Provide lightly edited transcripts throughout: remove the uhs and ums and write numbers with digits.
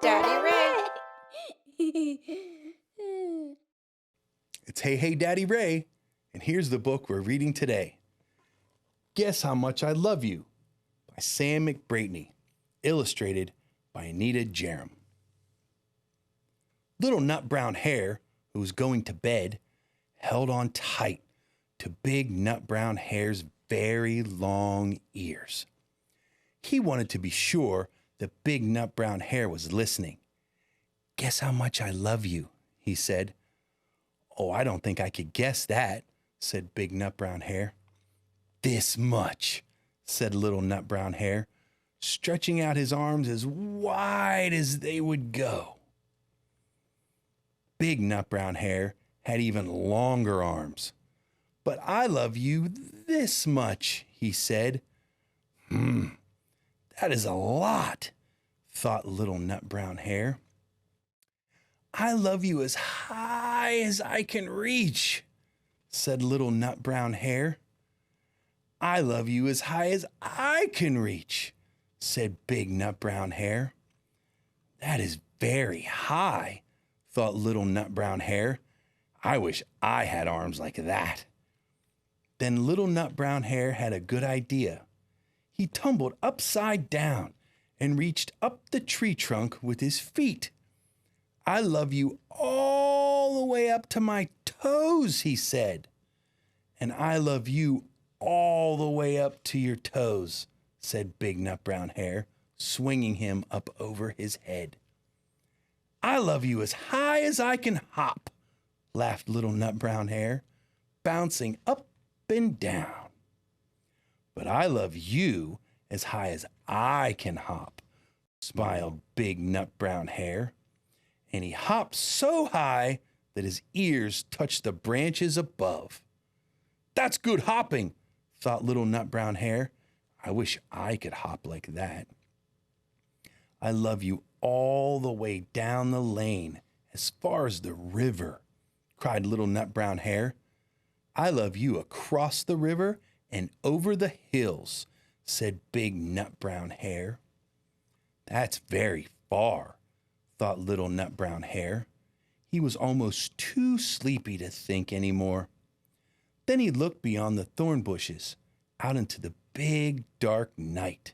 Daddy Ray. It's Hey Hey Daddy Ray, and here's the book we're reading today. Guess How Much I Love You by Sam McBratney, illustrated by Anita Jerem. Little Nutbrown Hare, who was going to bed, held on tight to Big Nutbrown Hare's very long ears. He wanted to be sure that Big Nutbrown Hare was listening. "Guess how much I love you," he said. "Oh, I don't think I could guess that," said Big Nutbrown Hare. "This much," said Little Nutbrown Hare, stretching out his arms as wide as they would go. Big Nutbrown Hare had even longer arms. "But I love you this much," he said. That is a lot," thought Little Nutbrown Hare. "I love you as high as I can reach," said Little Nutbrown Hare. "I love you as high as I can reach," said Big Nutbrown Hare. "That is very high," thought Little Nutbrown Hare. "I wish I had arms like that." Then Little Nutbrown Hare had a good idea. He tumbled upside down and reached up the tree trunk with his feet. "I love you all the way up to my toes," he said. "And I love you all the way up to your toes," said Big Nutbrown Hare, swinging him up over his head. "I love you as high as I can hop," laughed Little Nutbrown Hare, bouncing up and down. "But I love you as high as I can hop," smiled Big Nutbrown Hare. And he hopped so high that his ears touched the branches above. "That's good hopping," thought Little Nutbrown Hare. "I wish I could hop like that." "I love you all the way down the lane as far as the river," cried Little Nutbrown Hare. "I love you across the river and over the hills," said Big Nutbrown Hare. "That's very far," thought Little Nutbrown Hare. He was almost too sleepy to think any more. Then he looked beyond the thorn bushes, out into the big dark night.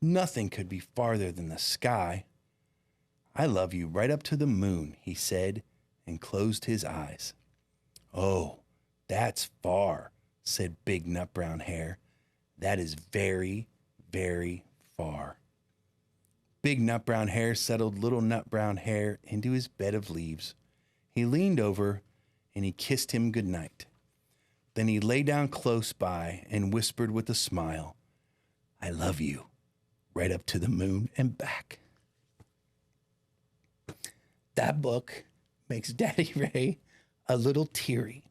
Nothing could be farther than the sky. "I love you right up to the moon," he said, and closed his eyes. "Oh, that's far," said Big Nutbrown Hare. "That is very, very far." Big Nutbrown Hare settled Little Nutbrown Hare into his bed of leaves. He leaned over and he kissed him good night. Then he lay down close by and whispered with a smile, "I love you right up to the moon and back." That book makes Daddy Ray a little teary,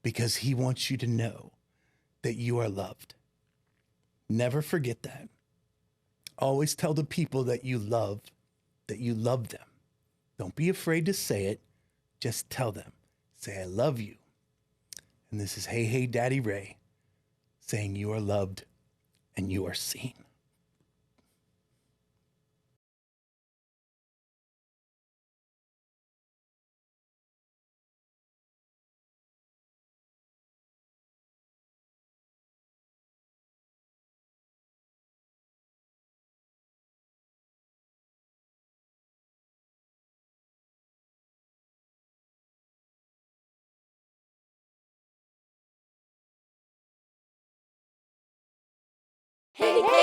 because he wants you to know that you are loved. Never forget that. Always tell the people that you love them. Don't be afraid to say it. Just tell them. Say, "I love you." And this is Hey Hey Daddy Ray saying you are loved and you are seen. Hey, hey.